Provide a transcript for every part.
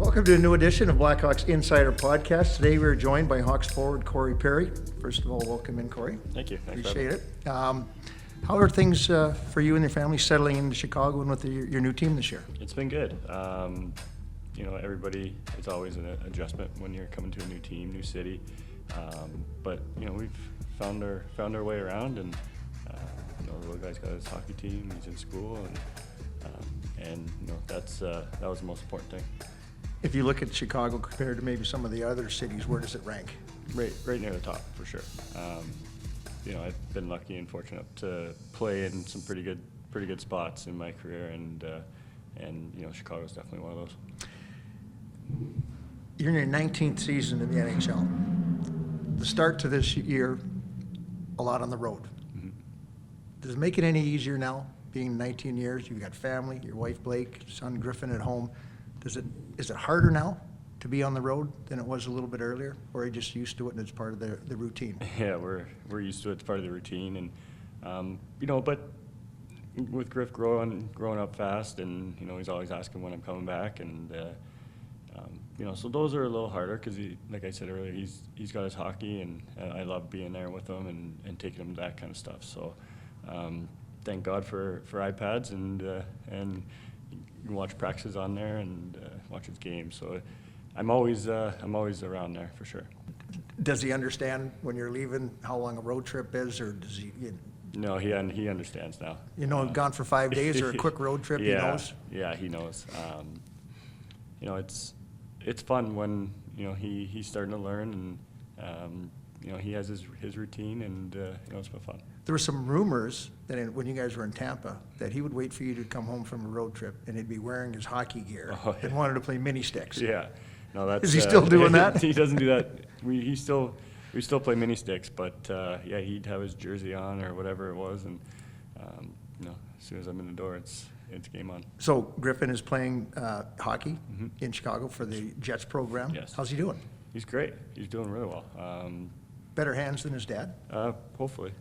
Welcome to a new edition of Blackhawks Insider Podcast. Today we're joined by Hawks forward Corey Perry. First of all, welcome in, Corey. Thank you. Appreciate it. How are things for you and your family settling into Chicago and with your new team this year? It's been good. Everybody, it's always an adjustment when you're coming to a new team, new city. But we've found our way around, and the little guy's got his hockey team. He's in school, and that was the most important thing. If you look at Chicago compared to maybe some of the other cities, where does it rank? Right near the top for sure. I've been lucky and fortunate to play in some pretty good spots in my career, and Chicago's definitely one of those. You're in your 19th season in the NHL. The start to this year, a lot on the road. Mm-hmm. Does it make it any easier now, being 19 years? You've got family, your wife Blake, son Griffin at home. Is it harder now to be on the road than it was a little bit earlier, or are you just used to it and it's part of the routine? Yeah, we're used to it. It's part of the routine, and but with Griff growing up fast, and he's always asking when I'm coming back, and so those are a little harder because like I said earlier, he's got his hockey, and I love being there with him and taking him to that kind of stuff. So thank God for iPads, and you can watch practices on there and watch his games. So I'm always around there for sure. Does he understand when you're leaving how long a road trip is, or does he? No, he understands now. Gone for 5 days or a quick road trip. Yeah, he knows. Yeah, he knows. It's fun when he's starting to learn, and he has his routine, and it's been fun. There were some rumors that when you guys were in Tampa, that he would wait for you to come home from a road trip and he'd be wearing his hockey gear and wanted to play mini sticks. Yeah, no, that's. Is he still doing that? He doesn't do that. We still play mini sticks, but he'd have his jersey on or whatever it was, and as soon as I'm in the door, it's game on. So Griffin is playing hockey Mm-hmm. in Chicago for the Jets program. Yes. How's he doing? He's great. He's doing really well. Better hands than his dad? Hopefully.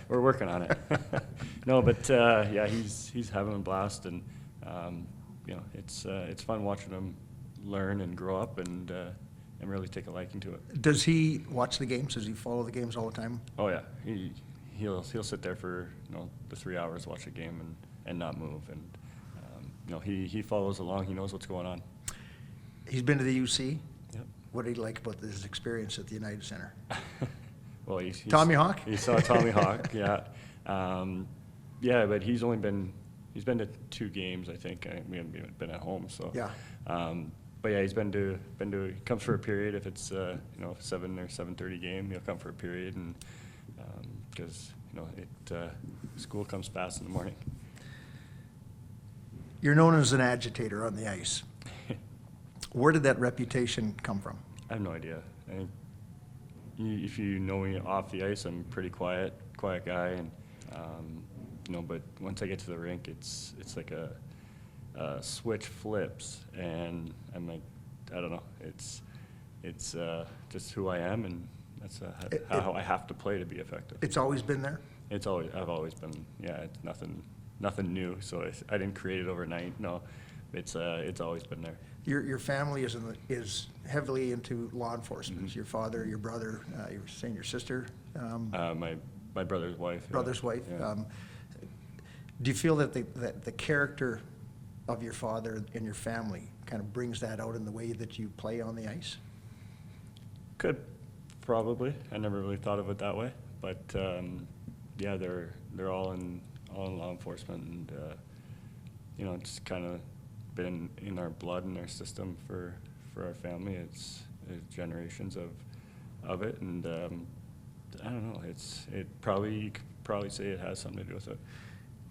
We're working on it. No, but he's having a blast, and it's fun watching him learn and grow up and really take a liking to it. Does he watch the games? Does he follow the games all the time? Oh yeah, he'll sit there for the 3 hours, watch the game and not move, and he follows along. He knows what's going on. He's been to the UC. Yep. What did he like about his experience at the United Center? Well, he's Tommy Hawk? He saw Tommy Hawk, yeah. But he's been to 2 games, I think. We haven't even been at home, so. Yeah. But yeah, he's been to he comes for a period. If it's 7 or 7:30 game, he'll come for a period, and because school comes fast in the morning. You're known as an agitator on the ice. Where did that reputation come from? I have no idea. I think if you know me off the ice, I'm a pretty quiet guy, and but once I get to the rink, it's like a switch flips, and I'm like, I don't know. It's just who I am, and that's how I have to play to be effective. It's always been there? I've always been. Yeah, it's nothing new. So I didn't create it overnight. No, it's always been there. Your family is heavily into law enforcement. Mm-hmm. Your father, your brother, you were saying your sister. My brother's wife. Brother's wife. Yeah. Do you feel that the character of your father and your family kind of brings that out in the way that you play on the ice? Could probably. I never really thought of it that way, but they're all in law enforcement, and it's kind of been in our blood and our system for our family. It's generations of it, and I don't know. You could probably say it has something to do with it.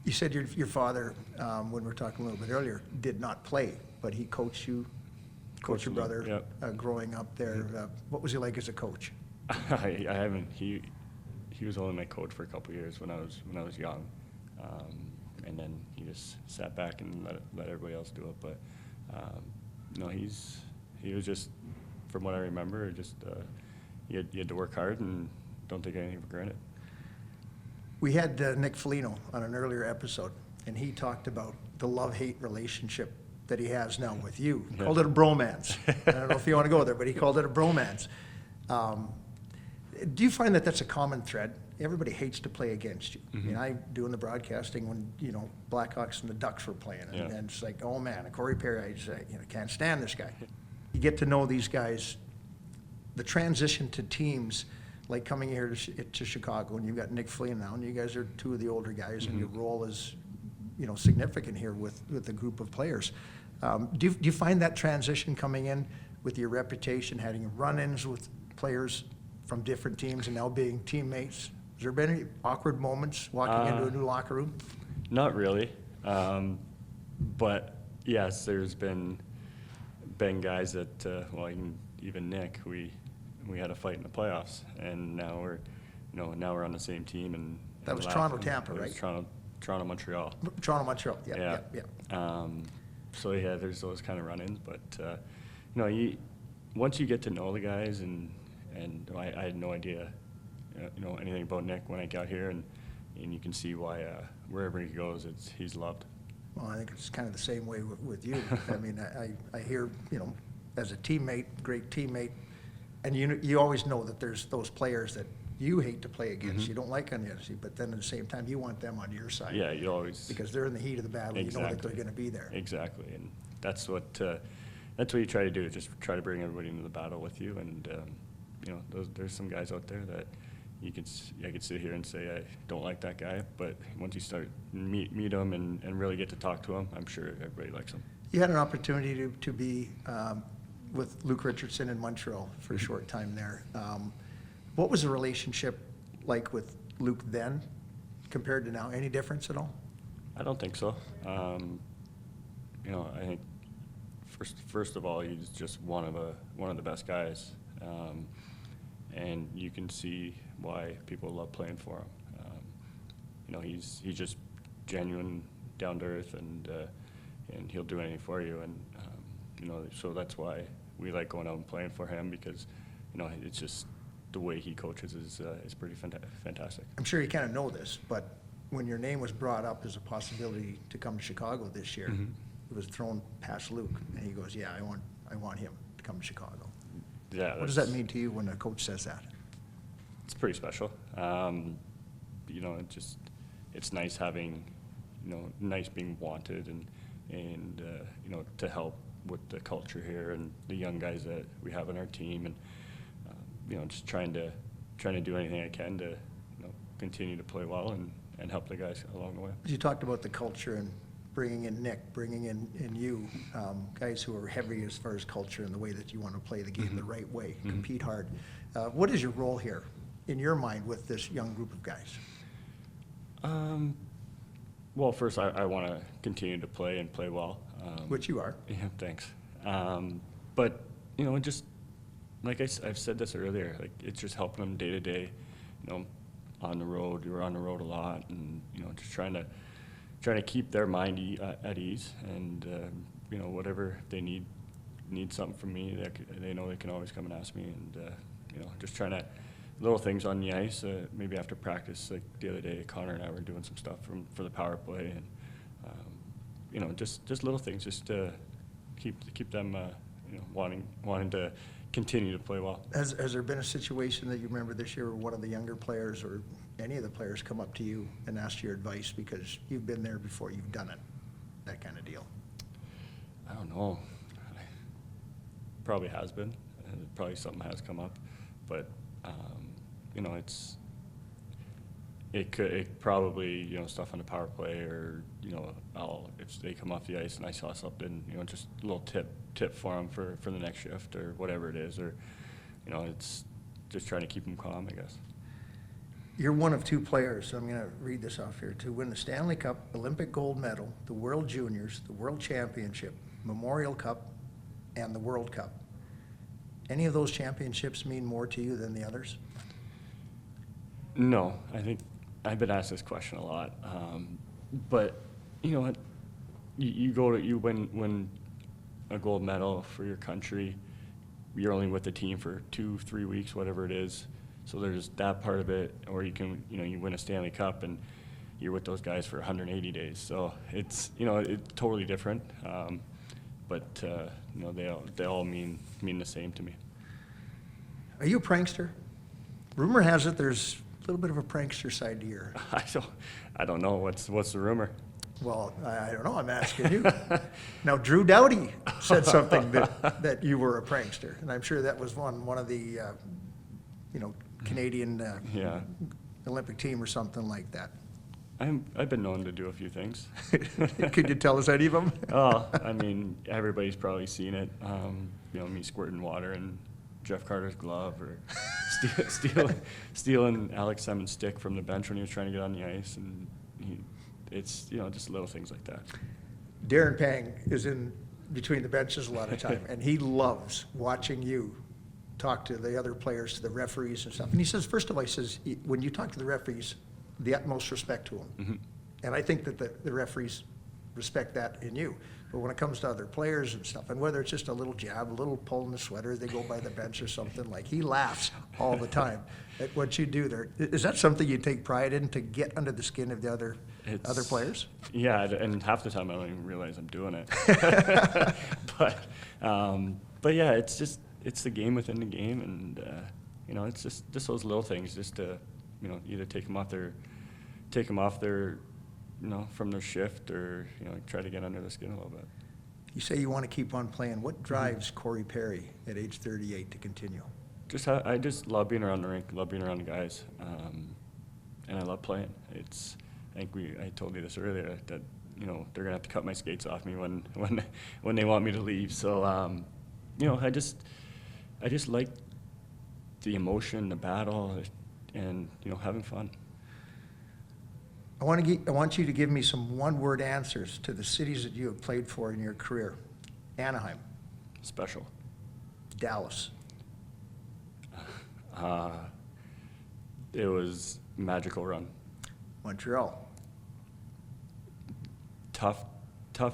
You said your father, when we were talking a little bit earlier, did not play, but he coached you, coached your brother. Yep. Growing up there. What was he like as a coach? I haven't. He was only my coach for a couple of years when I was young, and then he just sat back and let everybody else do it. But he was just, from what I remember, just you had to work hard and don't take anything for granted. We had Nick Foligno on an earlier episode, and he talked about the love-hate relationship that he has now with you. He called it a bromance. I don't know if you want to go there, but he called it a bromance. Do you find that that's a common thread? Everybody hates to play against you. I mean, I doing the broadcasting when, Blackhawks and the Ducks were playing, and it's like, oh man, Corey Perry, I just can't stand this guy. You get to know these guys. The transition to teams, like coming here to Chicago, and you've got Nick Flynn now, and you guys are two of the older guys, and your role is, significant here with the group of players. Do you find that transition coming in with your reputation, having run-ins with players from different teams and now being teammates? Has there been any awkward moments walking into a new locker room? Not really. But yes, there's been guys that, even Nick, we had a fight in the playoffs, and now we're on the same team. And That was Toronto-Tampa, right? Toronto-Montreal. Toronto-Montreal, yeah. So yeah, there's those kind of run-ins, but once you get to know the guys, and I had no idea, anything about Nick when I got here, and you can see why wherever he goes, he's loved. Well, I think it's kind of the same way with you. I mean, I hear, as a teammate, great teammate, and you always know that there's those players that you hate to play against. You don't like on the other side, but then at the same time, you want them on your side. Yeah, you always, because they're in the heat of the battle. Exactly. You know that they're going to be there. Exactly, and that's what you try to do. Just try to bring everybody into the battle with you, and there's some guys out there that I could sit here and say I don't like that guy, but once you start meet them and really get to talk to them, I'm sure everybody likes them. You had an opportunity to be with Luke Richardson in Montreal for a short time there. What was the relationship like with Luke then compared to now? Any difference at all? I don't think so. I think first of all, he's just one of the best guys, and you can see why people love playing for him. He's just genuine, down to earth, and he'll do anything for you, and so that's why we like going out and playing for him, because it's just the way he coaches is pretty fantastic. I'm sure you kind of know this, but when your name was brought up as a possibility to come to Chicago this year, it was thrown past Luke, and he goes, "Yeah, I want him to come to Chicago." Yeah. What does that mean to you when a coach says that? It's pretty special. It's nice having, nice being wanted, and to help with the culture here and the young guys that we have on our team, and just trying to do anything I can to continue to play well and help the guys along the way. You talked about the culture and bringing in Nick, bringing in you, guys who are heavy as far as culture and the way that you want to play the game the right way, compete hard. What is your role here, in your mind, with this young group of guys? Well, first, I want to continue to play and play well. Which you are. Yeah, thanks. But, just like I've said this earlier, like it's just helping them day to day, on the road. You're on the road a lot, and, just trying to keep their mind at ease, and whatever they need something from me, they know they can always come and ask me, and just trying to little things on the ice. Maybe after practice, like the other day, Connor and I were doing some stuff for the power play, and just little things, just to keep them wanting to continue to play well. Has there been a situation that you remember this year where one of the younger players or any of the players come up to you and ask your advice because you've been there before, you've done it, that kind of deal? I don't know. Probably has been. Probably something has come up, but it probably stuff on the power play, or if they come off the ice and I saw something, just a little tip for them for the next shift or whatever it is, or it's just trying to keep them calm, I guess. You're one of two players, so I'm going to read this off here, to win the Stanley Cup, Olympic gold medal, the World Juniors, the World Championship, Memorial Cup, and the World Cup. Any of those championships mean more to you than the others? No, I think I've been asked this question a lot, but you know what? You win a gold medal for your country. You're only with the team for 2-3 weeks, whatever it is. So there's that part of it, or you can you win a Stanley Cup and you're with those guys for 180 days. So it's it's totally different. but you know, they all mean the same to me. Are you a prankster? Rumor has it there's a little bit of a prankster side to your. I don't know what's the rumor. Well, I don't know. I'm asking you. Now, Drew Doughty said something that you were a prankster, and I'm sure that was one of the Canadian Yeah. Olympic team or something like that. I've been known to do a few things. Could you tell us any of them? Oh, I mean, everybody's probably seen it. You know, me squirting water in Jeff Carter's glove, or stealing Alex Simon's stick from the bench when he was trying to get on the ice, and it's, you know, just little things like that. Darren Pang is in between the benches a lot of time, and he loves watching you talk to the other players, to the referees and stuff. And he says, first of all, he says, when you talk to the referees, the utmost respect to them. Mm-hmm. And I think that the referees respect that in you. But when it comes to other players and stuff, and whether it's just a little jab, a little pull in the sweater, they go by the bench or something, like, he laughs all the time at what you do there. Is that something you take pride in, to get under the skin of the other players? Yeah, and half the time I don't even realize I'm doing it. But yeah, it's the game within the game, and you know, it's just those little things, just to, you know, either take them off their, you know, from their shift, or, you know, try to get under the skin a little bit. You say you want to keep on playing. What drives Corey Perry at age 38 to continue? I just love being around the rink, love being around the guys, and I love playing. I think I told you this earlier, that, you know, they're gonna have to cut my skates off me when they want me to leave. So you know, I just like the emotion, the battle, and, you know, having fun. I want you to give me some one-word answers to the cities that you have played for in your career. Anaheim. Special. Dallas. It was magical run. Montreal. Tough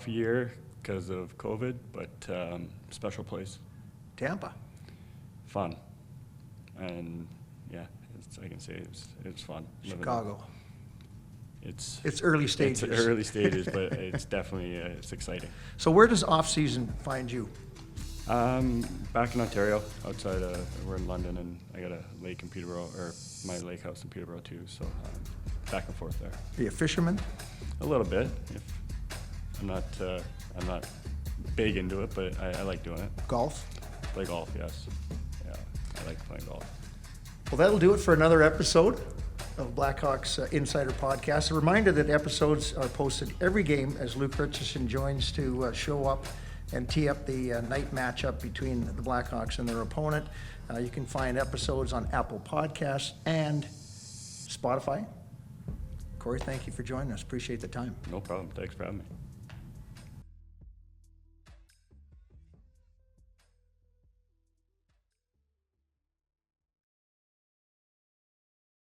year because of COVID, but special place. Tampa. Fun. And yeah, I can say it was fun. Chicago. It's early stages. It's early stages, but it's definitely it's exciting. So where does off-season find you? Back in Ontario, outside. We're in London, and I got a lake in Peterborough, or my lake house in Peterborough too. So back and forth there. Are you a fisherman? A little bit. I'm not big into it, but I like doing it. Golf? Play golf, yes. Yeah, I like playing golf. Well, that'll do it for another episode of Blackhawks Insider Podcast. A reminder that episodes are posted every game as Luke Richardson joins to show up and tee up the night matchup between the Blackhawks and their opponent. You can find episodes on Apple Podcasts and Spotify. Corey, thank you for joining us. Appreciate the time. No problem. Thanks for having me.